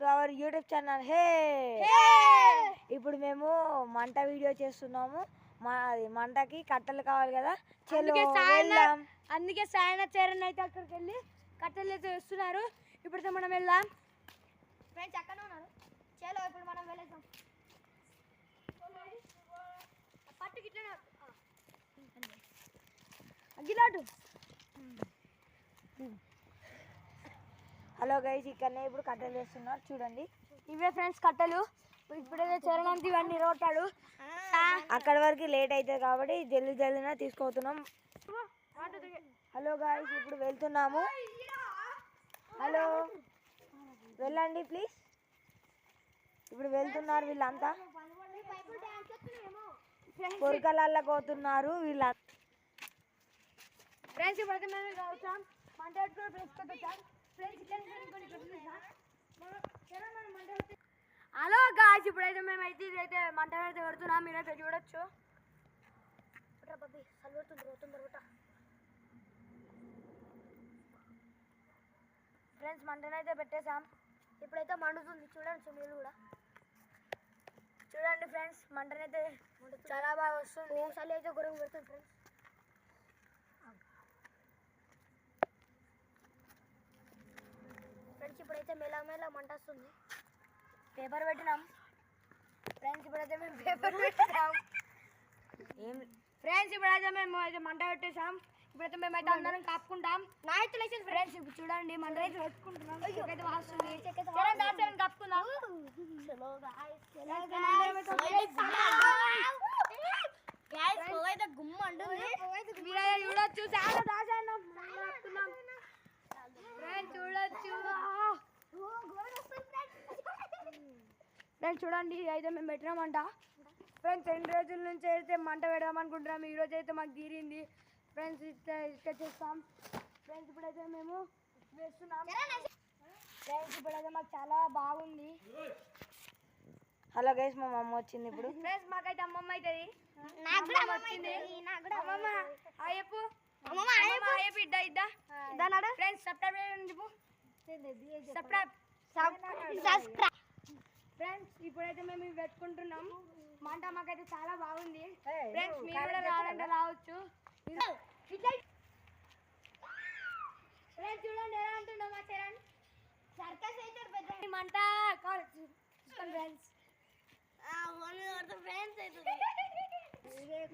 Our YouTube channel హే ఇప్పుడు మేము మంట వీడియో చేస్తున్నాము. మంటకి కట్టెలు కావాలి కదా, అందుకే సాయన చరణ్ అయితే అక్కడికి వెళ్ళి కట్టెలు అయితే వేస్తున్నారు. ఇప్పుడు మనం వెళ్దాం. ఫ్రెండ్స్ అక్కడే ఉన్నారు. చలో ఇప్పుడు మనం వెళ్ళేద్దాం. పట్టుకి ఇట్లా అగ్గిలాటు. హలో గైస్, ఇక్కడనే ఇప్పుడు కట్టెలు వేస్తున్నారు చూడండి. ఇవే ఫ్రెండ్స్ కట్టెలు. ఇప్పుడైతే చరణానికి ఇవన్నీ రోటాడు. అక్కడి వరకు లేట్ అవుతుంది కాబట్టి జల్దీనా తీసుకుపోతున్నాం. హలో గైస్, ఇప్పుడు వెళ్తున్నాము. హలో వెళ్ళండి ప్లీజ్. ఇప్పుడు వెళ్తున్నారు వీళ్ళంతా, పొరకలల్లో పోతున్నారు వీళ్ళంతా. ఫ్రెండ్స్ ఇప్పుడైతే మేము వచ్చాం, మంట పెట్టుకుని హలో గాయ్స్, ఇప్పుడైతే మేమైతే ఇదైతే మంట అయితే పెడుతున్నాం. మీరైతే చూడొచ్చు. ఫ్రెండ్స్ మంటనైతే పెట్టేసాం. ఇప్పుడైతే మండుతుంది చూడండి. మీరు కూడా చూడండి ఫ్రెండ్స్, మంటనైతే చాలా బాగా వస్తుంది. చలి అయితే గురం పెడుతుంది ఫ్రెండ్స్. ఫ్రెండ్స్ ఇప్పుడైతే మెల్ల మంట వస్తుంది. పేపర్ పెట్టినాం ఫ్రెండ్స్. ఇప్పుడైతే మేము పేపర్ పెట్టినాం. ఫ్రెండ్స్ ఇప్పుడైతే మేము అయితే మంట పెట్టేసాం. ఇప్పుడైతే మేమైతే అందరం కప్పుకుంటాం. ఫ్రెండ్స్ ఇప్పుడు చూడండి మంట అయితే పెట్టుకుంటున్నాం. అయితే వస్తుంది కప్పుకుందాం. చూడొచ్చు చాలా దాచాను. ఫ్రెండ్స్ చూడొచ్చు. ఫ్రెండ్స్ చూడండి, అయితే మేము పెట్టినామంట. ఫ్రెండ్స్ 2 రోజుల నుంచి అయితే మంట పెడదాం అనుకుంటున్నాం. ఈరోజు అయితే మాకు తీరింది ఫ్రెండ్స్. ఇక్కడ చేస్తాం ఫ్రెండ్స్. ఇప్పుడైతే మేము వేస్తున్నాం ఫ్రెండ్స్. ఇప్పుడైతే మాకు చాలా బాగుంది. హలో గైస్, మా మమ్మ వచ్చింది ఇప్పుడు. ఫ్రెండ్స్ మాకైతే అమ్మమ్మ అవుతుంది. Friends subscribe. ఫ్రెండ్స్ ఇప్పుడైతే మేము ఇవి పెట్టుకుంటున్నాం. మంట మాకైతే చాలా బాగుంది ఫ్రెండ్స్. మీరు కూడా రావాలంటే రావచ్చు. ఫ్రెండ్స్ చూడండి ఎలా అంటున్నాం మా చరణ్. సర్కస్ అయితే పెద్ద మంట ఫ్రెండ్స్.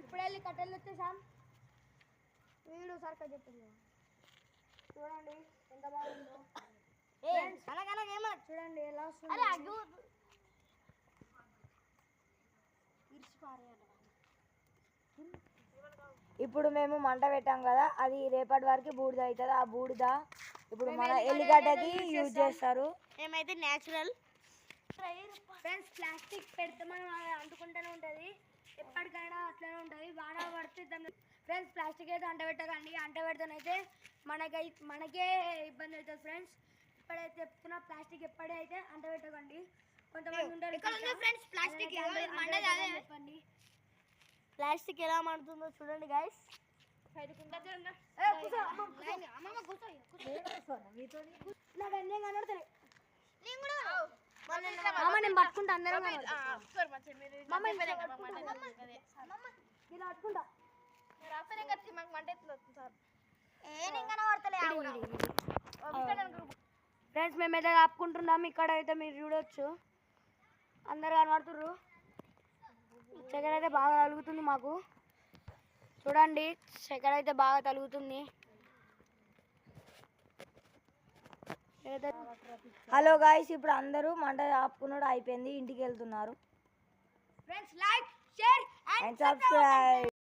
ఇప్పుడు వెళ్ళి కట్టెలు వచ్చేసాం. వీడు సర్కస్ చెప్తుంది చూడండి ఎంత బాగుందో. చూడండి ఎలా వస్తుంది. ఇప్పుడు మేము మంట పెట్టాం కదా, అది రేపటి వరకు బూడిద అవుతుంది. ఆ బూడిద ఇప్పుడు మన ఎల్లిగడ్డకి యూజ్ చేస్తారు. ఏమైతే న్యాచురల్ ఫ్రెండ్స్. ప్లాస్టిక్ పెడితే మనం అంటుకుంటూనే ఉంటుంది, ఎప్పటికైనా అట్లనే ఉంటుంది. బాగా పడితే దాన్ని ఫ్రెండ్స్ ప్లాస్టిక్ అయితే అంట పెట్టకండి. అంట పెడితేనైతే మనకే ఇబ్బంది అవుతుంది ఫ్రెండ్స్. ఇప్పుడైతే చెప్తున్నా, ప్లాస్టిక్ ఎప్పుడైతే అంట పెట్టకండి. కొంతమంది ఉంటారు ఫ్రెండ్స్ ప్లాస్టిక్ చెప్పండి. ప్లాస్టిక్ ఎలా మండుతుందో చూడండి గైస్. నేను పట్టుకుంటా అందరం ఫ్రెండ్స్. మేమైతే ఆపుకుంటున్నాం. ఇక్కడ అయితే మీరు చూడొచ్చు, అందరు కనబడుతుర్రు. చక్కెర అయితే బాగా తలుగుతుంది మాకు. చూడండి చక్కెర అయితే బాగా తలుగుతుంది. హలో గాయ్స్, ఇప్పుడు అందరూ మంట ఆపుకున్నాడు అయిపోయింది, ఇంటికి వెళ్తున్నారు. Friends like share and subscribe.